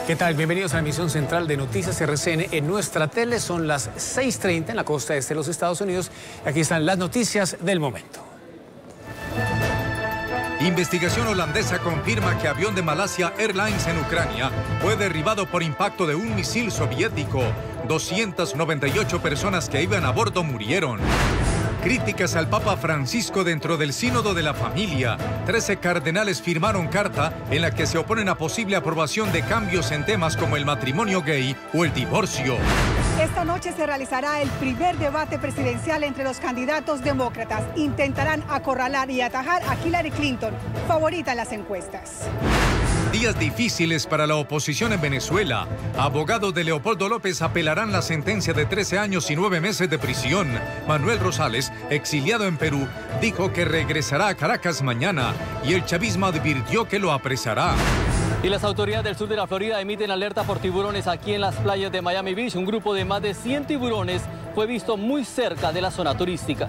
¿Qué tal? Bienvenidos a la emisión central de Noticias RCN. En nuestra tele son las 6:30 en la costa este de los Estados Unidos. Aquí están las noticias del momento. Investigación holandesa confirma que avión de Malaysia Airlines en Ucrania fue derribado por impacto de un misil soviético. 298 personas que iban a bordo murieron. Críticas al Papa Francisco dentro del Sínodo de la Familia. 13 cardenales firmaron carta en la que se oponen a posible aprobación de cambios en temas como el matrimonio gay o el divorcio. Esta noche se realizará el primer debate presidencial entre los candidatos demócratas. Intentarán acorralar y atajar a Hillary Clinton, favorita en las encuestas. Días difíciles para la oposición en Venezuela. Abogados de Leopoldo López apelarán la sentencia de 13 años y 9 meses de prisión. Manuel Rosales, exiliado en Perú, dijo que regresará a Caracas mañana y el chavismo advirtió que lo apresará. Y las autoridades del sur de la Florida emiten alerta por tiburones aquí en las playas de Miami Beach. Un grupo de más de 100 tiburones fue visto muy cerca de la zona turística.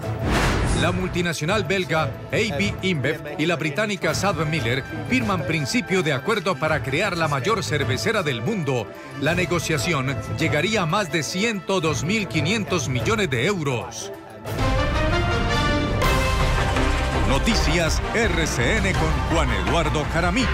La multinacional belga AB InBev y la británica SABMiller firman principio de acuerdo para crear la mayor cervecera del mundo. La negociación llegaría a más de 102.500 millones de euros. Noticias RCN con Juan Eduardo Jaramillo.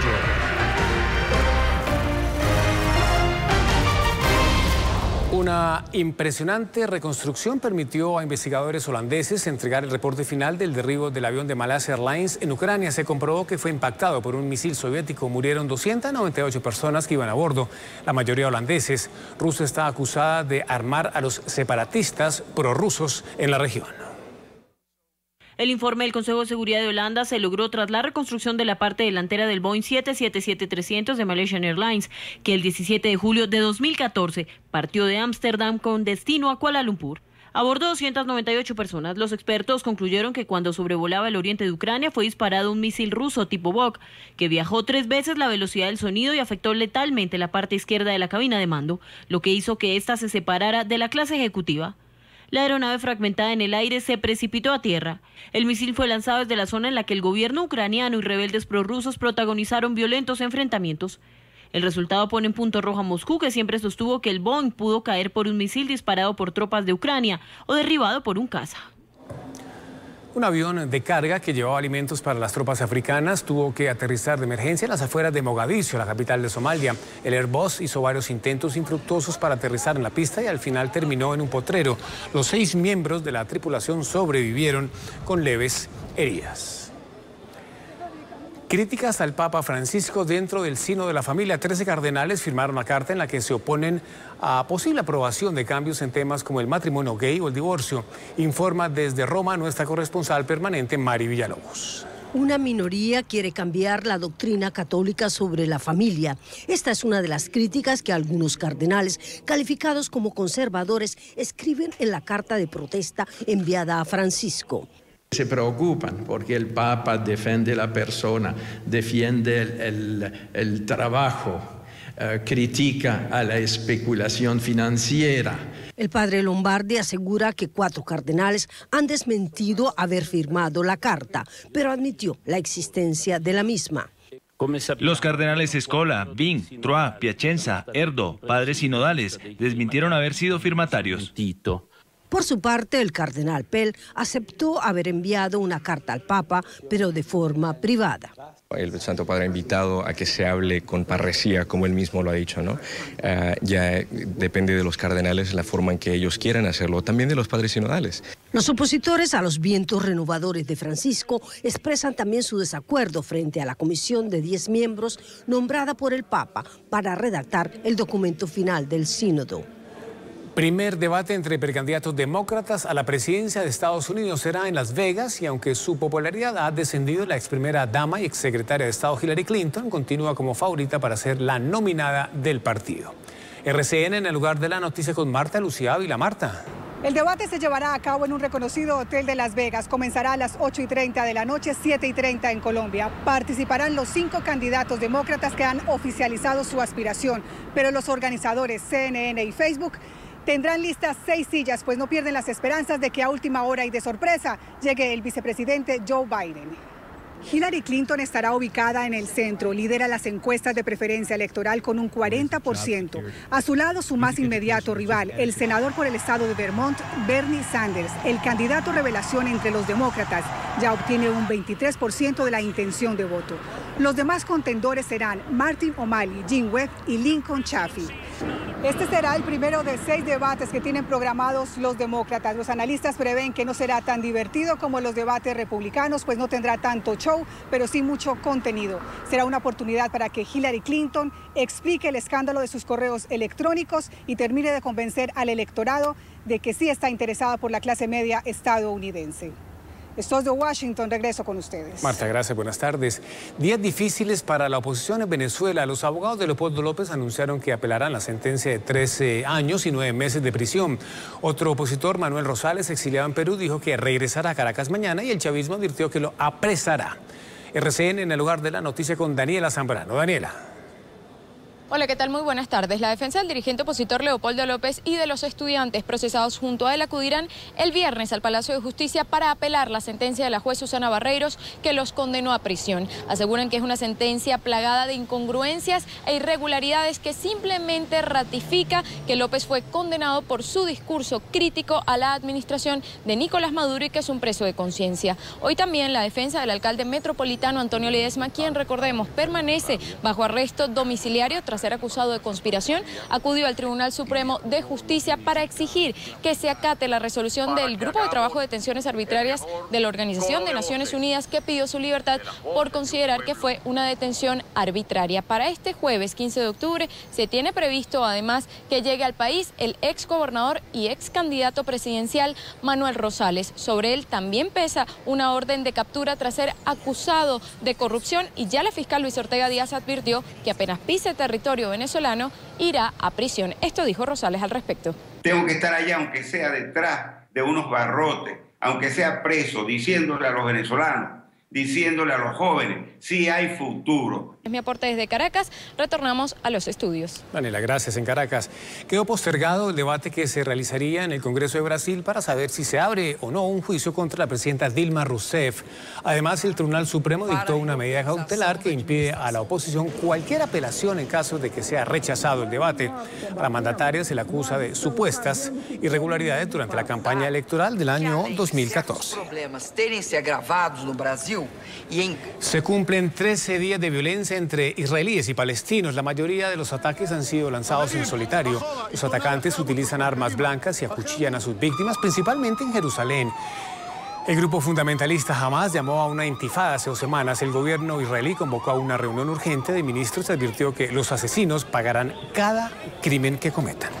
Una impresionante reconstrucción permitió a investigadores holandeses entregar el reporte final del derribo del avión de Malaysia Airlines en Ucrania. Se comprobó que fue impactado por un misil soviético. Murieron 298 personas que iban a bordo, la mayoría holandeses. Rusia está acusada de armar a los separatistas prorrusos en la región. El informe del Consejo de Seguridad de Holanda se logró tras la reconstrucción de la parte delantera del Boeing 777-300 de Malaysian Airlines, que el 17 de julio de 2014 partió de Ámsterdam con destino a Kuala Lumpur. A bordo 298 personas. Los expertos concluyeron que cuando sobrevolaba el oriente de Ucrania fue disparado un misil ruso tipo Buk, que viajó 3 veces la velocidad del sonido y afectó letalmente la parte izquierda de la cabina de mando, lo que hizo que ésta se separara de la clase ejecutiva. La aeronave fragmentada en el aire se precipitó a tierra. El misil fue lanzado desde la zona en la que el gobierno ucraniano y rebeldes prorrusos protagonizaron violentos enfrentamientos. El resultado pone en punto rojo a Moscú, que siempre sostuvo que el Boeing pudo caer por un misil disparado por tropas de Ucrania o derribado por un caza. Un avión de carga que llevaba alimentos para las tropas africanas tuvo que aterrizar de emergencia en las afueras de Mogadiscio, la capital de Somalia. El Airbus hizo varios intentos infructuosos para aterrizar en la pista y al final terminó en un potrero. Los 6 miembros de la tripulación sobrevivieron con leves heridas. Críticas al Papa Francisco dentro del Sínodo de la Familia. 13 cardenales firmaron una carta en la que se oponen a posible aprobación de cambios en temas como el matrimonio gay o el divorcio. Informa desde Roma nuestra corresponsal permanente, Mari Villalobos. Una minoría quiere cambiar la doctrina católica sobre la familia. Esta es una de las críticas que algunos cardenales, calificados como conservadores, escriben en la carta de protesta enviada a Francisco. Se preocupan porque el Papa defiende la persona, defiende el trabajo, critica a la especulación financiera. El padre Lombardi asegura que 4 cardenales han desmentido haber firmado la carta, pero admitió la existencia de la misma. Los cardenales Scola, Vin, Troyes, Piacenza, Erdo, padres sinodales, desmintieron haber sido firmatarios. Por su parte, el cardenal Pell aceptó haber enviado una carta al Papa, pero de forma privada. El Santo Padre ha invitado a que se hable con parresía, como él mismo lo ha dicho, ¿no? Ya depende de los cardenales la forma en que ellos quieran hacerlo, también de los padres sinodales. Los opositores a los vientos renovadores de Francisco expresan también su desacuerdo frente a la comisión de 10 miembros nombrada por el Papa para redactar el documento final del sínodo. Primer debate entre precandidatos demócratas a la presidencia de Estados Unidos será en Las Vegas y aunque su popularidad ha descendido, la ex primera dama y exsecretaria de Estado Hillary Clinton continúa como favorita para ser la nominada del partido. RCN en el lugar de la noticia con Marta Lucía Ávila. Marta. El debate se llevará a cabo en un reconocido hotel de Las Vegas. Comenzará a las 8:30 de la noche, 7:30 en Colombia. Participarán los 5 candidatos demócratas que han oficializado su aspiración, pero los organizadores CNN y Facebook tendrán listas 6 sillas, pues no pierden las esperanzas de que a última hora y de sorpresa llegue el vicepresidente Joe Biden. Hillary Clinton estará ubicada en el centro, lidera las encuestas de preferencia electoral con un 40%. A su lado, su más inmediato rival, el senador por el estado de Vermont, Bernie Sanders, el candidato revelación entre los demócratas, ya obtiene un 23% de la intención de voto. Los demás contendores serán Martin O'Malley, Jim Webb y Lincoln Chafee. Este será el primero de 6 debates que tienen programados los demócratas. Los analistas prevén que no será tan divertido como los debates republicanos, pues no tendrá tanto show, pero sí mucho contenido. Será una oportunidad para que Hillary Clinton explique el escándalo de sus correos electrónicos y termine de convencer al electorado de que sí está interesada por la clase media estadounidense. Estoy de Washington, regreso con ustedes. Marta, gracias, buenas tardes. Días difíciles para la oposición en Venezuela. Los abogados de Leopoldo López anunciaron que apelarán la sentencia de 13 años y 9 meses de prisión. Otro opositor, Manuel Rosales, exiliado en Perú, dijo que regresará a Caracas mañana y el chavismo advirtió que lo apresará. RCN en el lugar de la noticia con Daniela Zambrano. Daniela. Hola, ¿qué tal? Muy buenas tardes. La defensa del dirigente opositor Leopoldo López y de los estudiantes procesados junto a él acudirán el viernes al Palacio de Justicia para apelar la sentencia de la juez Susana Barreiros que los condenó a prisión. Aseguran que es una sentencia plagada de incongruencias e irregularidades que simplemente ratifica que López fue condenado por su discurso crítico a la administración de Nicolás Maduro y que es un preso de conciencia. Hoy también la defensa del alcalde metropolitano Antonio Ledesma, quien recordemos permanece bajo arresto domiciliario tras ser acusado de conspiración, acudió al Tribunal Supremo de Justicia para exigir que se acate la resolución del Grupo de Trabajo de Detenciones Arbitrarias de la Organización de Naciones Unidas que pidió su libertad por considerar que fue una detención arbitraria. Para este jueves 15 de octubre se tiene previsto además que llegue al país el ex gobernador y ex candidato presidencial Manuel Rosales. Sobre él también pesa una orden de captura tras ser acusado de corrupción y ya la fiscal Luis Ortega Díaz advirtió que apenas pise territorio venezolano irá a prisión. Esto dijo Rosales al respecto. Tengo que estar allá, aunque sea detrás de unos barrotes, aunque sea preso, diciéndole a los venezolanos, diciéndole a los jóvenes, sí hay futuro. Es mi aporte desde Caracas. Retornamos a los estudios. Daniela, gracias. En Caracas quedó postergado el debate que se realizaría en el Congreso de Brasil para saber si se abre o no un juicio contra la presidenta Dilma Rousseff. Además, el Tribunal Supremo dictó una medida cautelar que impide a la oposición cualquier apelación en caso de que sea rechazado el debate. A la mandataria se le acusa de supuestas irregularidades durante la campaña electoral del año 2014. Se cumplen 13 días de violencia entre israelíes y palestinos. La mayoría de los ataques han sido lanzados en solitario. Los atacantes utilizan armas blancas y acuchillan a sus víctimas, principalmente en Jerusalén. El grupo fundamentalista Hamas llamó a una intifada hace 2 semanas. El gobierno israelí convocó a una reunión urgente de ministros y advirtió que los asesinos pagarán cada crimen que cometan.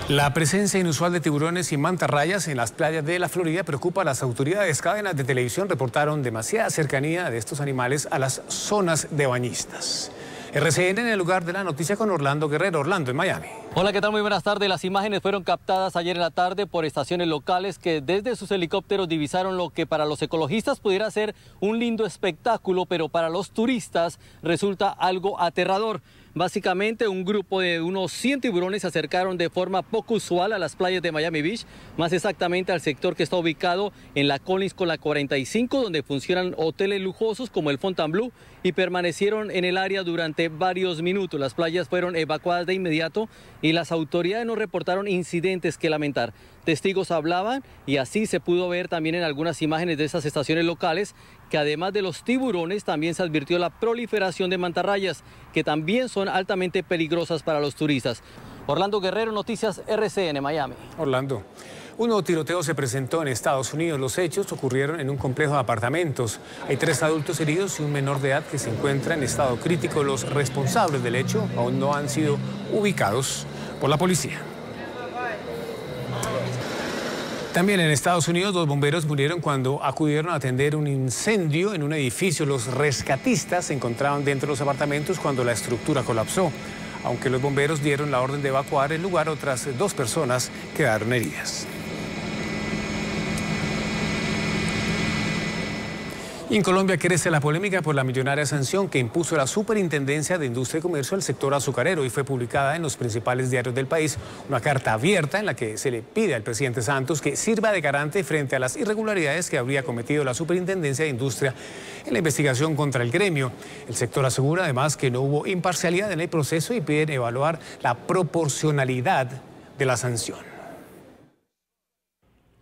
La presencia inusual de tiburones y mantarrayas en las playas de la Florida preocupa a las autoridades. Cadenas de televisión reportaron demasiada cercanía de estos animales a las zonas de bañistas. RCN en el lugar de la noticia con Orlando Guerrero. Orlando, en Miami. Hola, ¿qué tal? Muy buenas tardes. Las imágenes fueron captadas ayer en la tarde por estaciones locales que desde sus helicópteros divisaron lo que para los ecologistas pudiera ser un lindo espectáculo, pero para los turistas resulta algo aterrador. Básicamente, un grupo de unos 100 tiburones se acercaron de forma poco usual a las playas de Miami Beach, más exactamente al sector que está ubicado en la Collins con la 45, donde funcionan hoteles lujosos como el Fontainebleau, y permanecieron en el área durante varios minutos. Las playas fueron evacuadas de inmediato y las autoridades no reportaron incidentes que lamentar. Testigos hablaban y así se pudo ver también en algunas imágenes de esas estaciones locales que además de los tiburones también se advirtió la proliferación de mantarrayas que también son altamente peligrosas para los turistas. Orlando Guerrero, Noticias RCN, Miami. Orlando. Un nuevo tiroteo se presentó en Estados Unidos. Los hechos ocurrieron en un complejo de apartamentos. Hay 3 adultos heridos y un menor de edad que se encuentra en estado crítico. Los responsables del hecho aún no han sido ubicados por la policía. También en Estados Unidos, 2 bomberos murieron cuando acudieron a atender un incendio en un edificio. Los rescatistas se encontraban dentro de los apartamentos cuando la estructura colapsó. Aunque los bomberos dieron la orden de evacuar el lugar, otras 2 personas quedaron heridas. En Colombia crece la polémica por la millonaria sanción que impuso la Superintendencia de Industria y Comercio al sector azucarero y fue publicada en los principales diarios del país una carta abierta en la que se le pide al presidente Santos que sirva de garante frente a las irregularidades que habría cometido la Superintendencia de Industria en la investigación contra el gremio. El sector asegura además que no hubo imparcialidad en el proceso y piden evaluar la proporcionalidad de la sanción.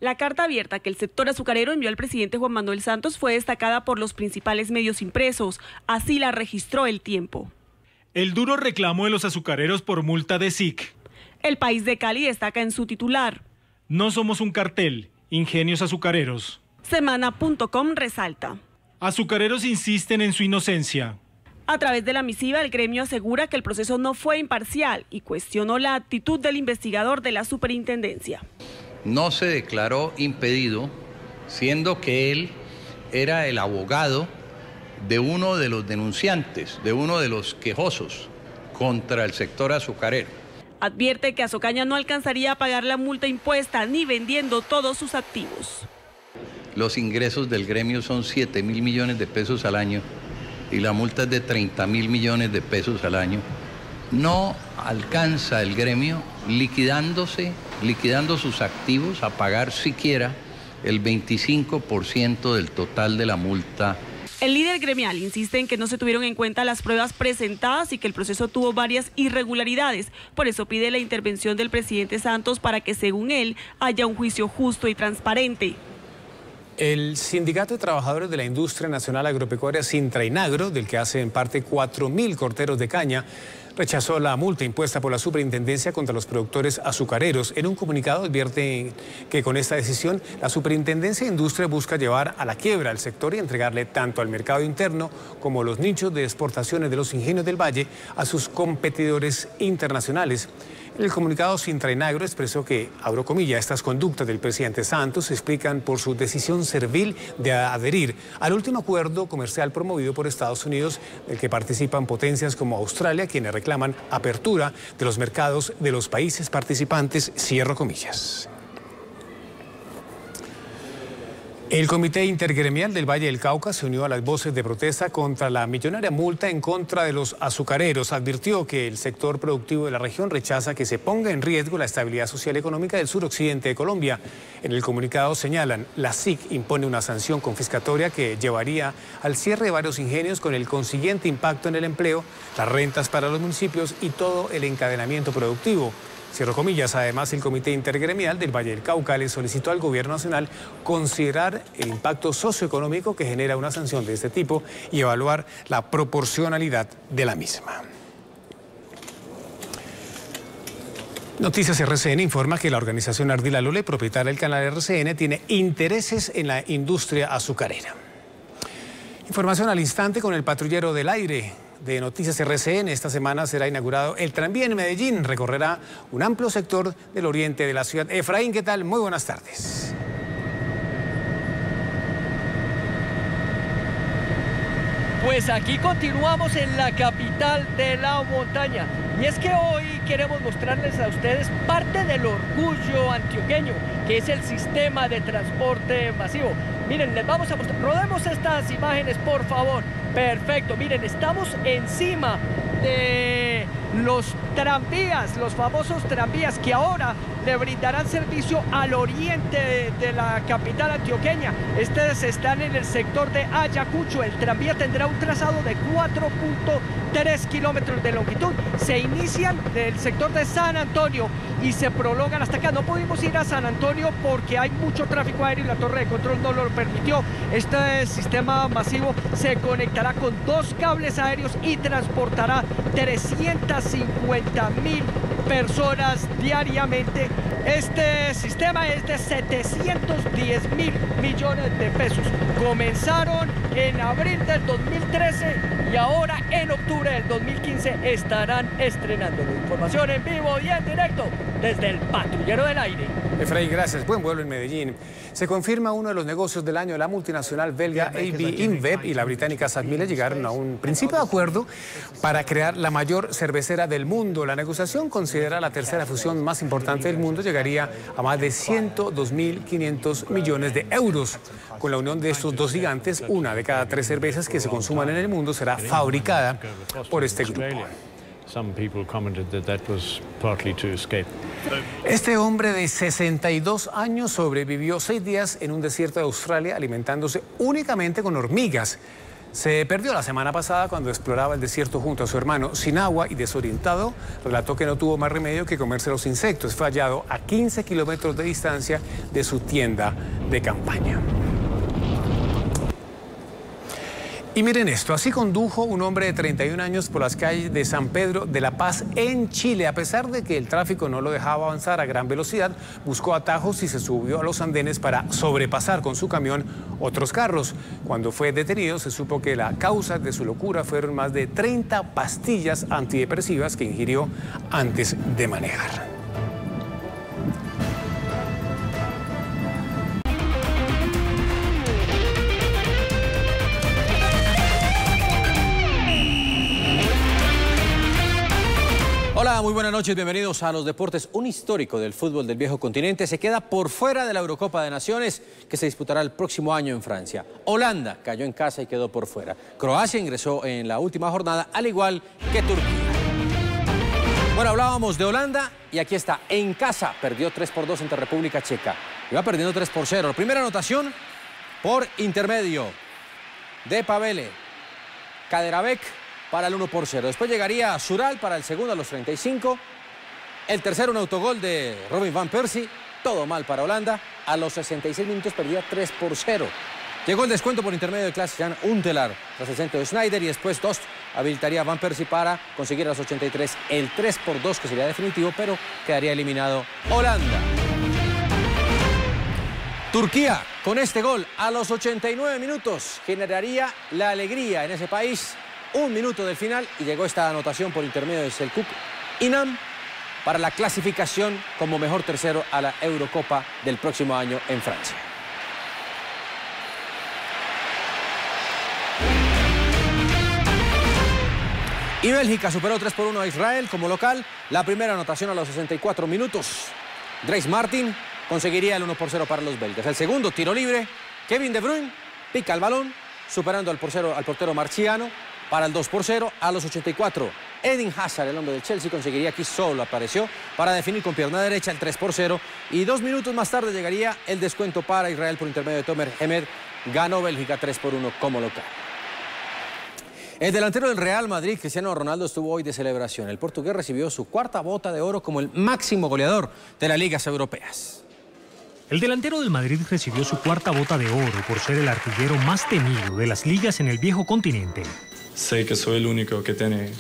La carta abierta que el sector azucarero envió al presidente Juan Manuel Santos fue destacada por los principales medios impresos. Así la registró El Tiempo. El duro reclamo de los azucareros por multa de SIC. El País de Cali destaca en su titular: no somos un cartel, ingenios azucareros. Semana.com resalta: azucareros insisten en su inocencia. A través de la misiva, el gremio asegura que el proceso no fue imparcial y cuestionó la actitud del investigador de la superintendencia. No se declaró impedido, siendo que él era el abogado de uno de los denunciantes, de uno de los quejosos contra el sector azucarero. Advierte que Azocaña no alcanzaría a pagar la multa impuesta ni vendiendo todos sus activos. Los ingresos del gremio son 7.000 millones de pesos al año y la multa es de 30.000 millones de pesos al año. No alcanza el gremio liquidando sus activos a pagar siquiera el 25% del total de la multa. El líder gremial insiste en que no se tuvieron en cuenta las pruebas presentadas y que el proceso tuvo varias irregularidades. Por eso pide la intervención del presidente Santos para que, según él, haya un juicio justo y transparente. El Sindicato de Trabajadores de la Industria Nacional Agropecuaria Sintrainagro, del que hacen parte 4.000 corteros de caña, rechazó la multa impuesta por la superintendencia contra los productores azucareros. En un comunicado advierte que con esta decisión la superintendencia de industria busca llevar a la quiebra al sector y entregarle tanto al mercado interno como los nichos de exportaciones de los ingenios del Valle a sus competidores internacionales. En el comunicado, Sintrainagro expresó que, abro comillas, estas conductas del presidente Santos se explican por su decisión servil de adherir al último acuerdo comercial promovido por Estados Unidos, del que participan potencias como Australia, quienes reclaman apertura de los mercados de los países participantes, cierro comillas. El Comité Intergremial del Valle del Cauca se unió a las voces de protesta contra la millonaria multa en contra de los azucareros. Advirtió que el sector productivo de la región rechaza que se ponga en riesgo la estabilidad social y económica del suroccidente de Colombia. En el comunicado señalan, la SIC impone una sanción confiscatoria que llevaría al cierre de varios ingenios con el consiguiente impacto en el empleo, las rentas para los municipios y todo el encadenamiento productivo. Cierro comillas. Además, el Comité Intergremial del Valle del Cauca le solicitó al Gobierno Nacional considerar el impacto socioeconómico que genera una sanción de este tipo y evaluar la proporcionalidad de la misma. Noticias RCN informa que la organización Ardila Lule, propietaria del canal RCN, tiene intereses en la industria azucarera. Información al instante con el patrullero del aire de Noticias RCN. Esta semana será inaugurado el tranvía en Medellín. Recorrerá un amplio sector del oriente de la ciudad. Efraín, ¿qué tal? Muy buenas tardes. Pues aquí continuamos en la capital de la montaña. Y es que hoy queremos mostrarles a ustedes parte del orgullo antioqueño, que es el sistema de transporte masivo. Miren, les vamos a mostrar, rodemos estas imágenes, por favor. Perfecto, miren, estamos encima de los tranvías, los famosos tranvías que ahora le brindarán servicio al oriente de la capital antioqueña. Estos están en el sector de Ayacucho. El tranvía tendrá un trazado de 4.3 kilómetros de longitud. Se inician del sector de San Antonio y se prolongan hasta acá. No pudimos ir a San Antonio porque hay mucho tráfico aéreo y la torre de control no lo permitió. Este sistema masivo se conectará con 2 cables aéreos y transportará 350.000 personas diariamente. Este sistema es de 710.000 millones de pesos. Comenzaron en abril del 2013 y ahora en octubre del 2015 estarán estrenando. Información en vivo y en directo desde el Patrullero del Aire. Efraín, gracias. Buen vuelo en Medellín. Se confirma uno de los negocios del año. La multinacional belga AB InBev y la británica SABMiller llegaron a un principio de acuerdo para crear la mayor cervecera del mundo. La negociación, considera la tercera fusión más importante del mundo, llegaría a más de 102.500 millones de euros. Con la unión de estos dos gigantes, una de cada 3 cervezas que se consuman en el mundo será fabricada por este grupo. Este hombre de 62 años sobrevivió 6 días en un desierto de Australia alimentándose únicamente con hormigas. Se perdió la semana pasada cuando exploraba el desierto junto a su hermano. Sin agua y desorientado, relató que no tuvo más remedio que comerse los insectos. Fue hallado a 15 kilómetros de distancia de su tienda de campaña. Y miren esto, así condujo un hombre de 31 años por las calles de San Pedro de la Paz en Chile. A pesar de que el tráfico no lo dejaba avanzar a gran velocidad, buscó atajos y se subió a los andenes para sobrepasar con su camión otros carros. Cuando fue detenido, se supo que la causa de su locura fueron más de 30 pastillas antidepresivas que ingirió antes de manejar. Hola, muy buenas noches, bienvenidos a los deportes. Un histórico del fútbol del viejo continente se queda por fuera de la Eurocopa de Naciones que se disputará el próximo año en Francia. Holanda cayó en casa y quedó por fuera. Croacia ingresó en la última jornada, al igual que Turquía. Bueno, hablábamos de Holanda y aquí está, en casa perdió 3-2 ante República Checa. Iba perdiendo 3-0. La primera anotación por intermedio de Pavele. Kaderabek para el 1-0. Después llegaría Sural para el segundo a los 35. El tercero, un autogol de Robin van Persie. Todo mal para Holanda. A los 66 minutos perdía 3-0. Llegó el descuento por intermedio de Klaas-Jan Huntelaar tras el centro de Sneijder y después Dost habilitaría a Van Persie para conseguir a los 83 el 3-2, que sería definitivo, pero quedaría eliminado Holanda. Turquía, con este gol a los 89 minutos, generaría la alegría en ese país. 1 minuto del final y llegó esta anotación por intermedio de Selçuk Inam para la clasificación como mejor tercero a la Eurocopa del próximo año en Francia. Y Bélgica superó 3-1 a Israel como local. La primera anotación a los 64 minutos. Dries Martin conseguiría el 1-0 para los belgas. El segundo, tiro libre. Kevin De Bruyne pica el balón, superando al portero Marchiano para el 2-0 a los 84. Eden Hazard, el hombre del Chelsea, conseguiría, aquí solo apareció, para definir con pierna derecha el 3-0. Y 2 minutos más tarde llegaría el descuento para Israel por intermedio de Tomer Hemed. Ganó Bélgica 3-1 como local. El delantero del Real Madrid, Cristiano Ronaldo, estuvo hoy de celebración. El portugués recibió su 4ª bota de oro como el máximo goleador de las ligas europeas. El delantero del Madrid recibió su 4ª bota de oro por ser el artillero más temido de las ligas en el viejo continente. Sé que soy el único que tiene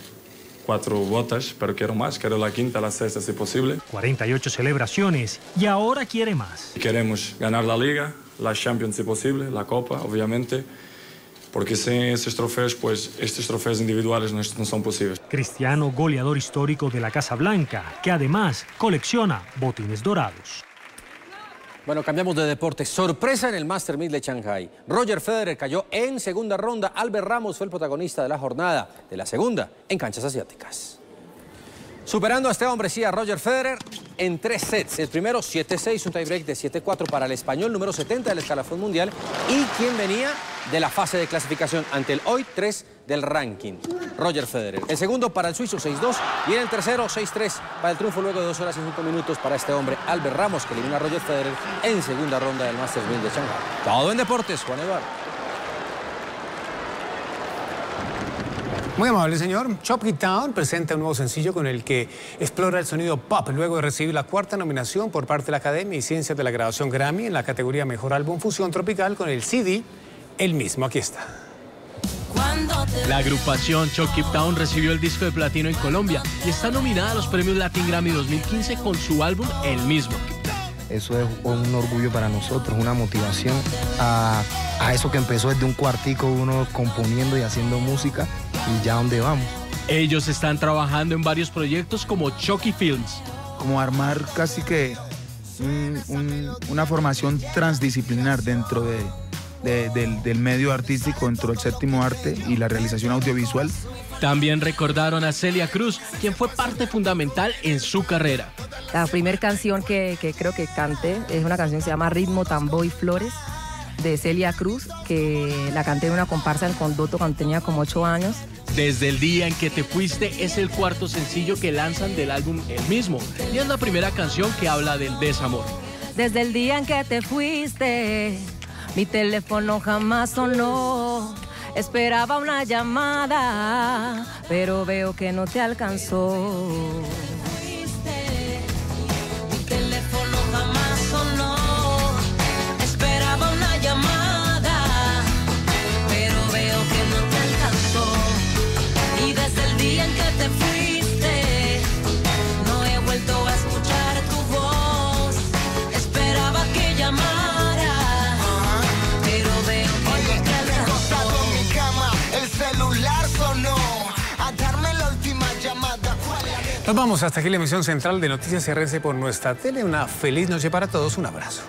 4 botas, pero quiero más, quiero la 5ª, la 6ª si posible. 48 celebraciones y ahora quiere más. Queremos ganar la Liga, la Champions si posible, la Copa, obviamente, porque sin estos trofeos, pues estos trofeos individuales no son posibles. Cristiano, goleador histórico de la Casa Blanca, que además colecciona botines dorados. Bueno, cambiamos de deporte. Sorpresa en el Master 1000 de Shanghái. Roger Federer cayó en segunda ronda. Albert Ramos fue el protagonista de la jornada de la segunda en canchas asiáticas. Superando a este hombre, sí, a Roger Federer en 3 sets. El primero 7-6, un tiebreak de 7-4 para el español, número 70 del escalafón mundial y quien venía de la fase de clasificación ante el hoy 3 del ranking, Roger Federer. El segundo para el suizo 6-2 y en el tercero 6-3 para el triunfo luego de 2 horas y 5 minutos para este hombre, Albert Ramos, que elimina a Roger Federer en segunda ronda del Masters 1000 de Shanghái. Todo en deportes, Juan Eduardo. Muy amable, señor. Chop Town presenta un nuevo sencillo con el que explora el sonido pop luego de recibir la 4ª nominación por parte de la Academia y Ciencias de la Grabación Grammy en la categoría Mejor Álbum Fusión Tropical con el CD, el mismo. Aquí está. La agrupación Chop Town recibió el disco de platino en Colombia y está nominada a los premios Latin Grammy 2015 con su álbum El Mismo. Eso es un orgullo para nosotros, una motivación a eso que empezó desde un cuartico, uno componiendo y haciendo música, y ya donde vamos. Ellos están trabajando en varios proyectos como Chucky Films. como armar casi que una formación transdisciplinar dentro del medio artístico, dentro del séptimo arte y la realización audiovisual. También recordaron a Celia Cruz, quien fue parte fundamental en su carrera. La primera canción que creo que canté es una canción que se llama Ritmo, Tambor y Flores, de Celia Cruz, que la canté en una comparsa en Condoto cuando tenía como 8 años. Desde el día en que te fuiste es el cuarto sencillo que lanzan del álbum El Mismo y es la primera canción que habla del desamor. Desde el día en que te fuiste, mi teléfono jamás sonó. Esperaba una llamada, pero veo que no te alcanzó. Mi teléfono jamás sonó. Esperaba una llamada, pero veo que no te alcanzó. Y desde el día en que te fuiste, no he vuelto a escuchar tu voz. Esperaba que llamara, pero veo que no te alcanzó. En mi cama, el celular sonó a darme la última llamada. Nos vamos hasta aquí la emisión central de Noticias RC por nuestra tele. Una feliz noche para todos. Un abrazo.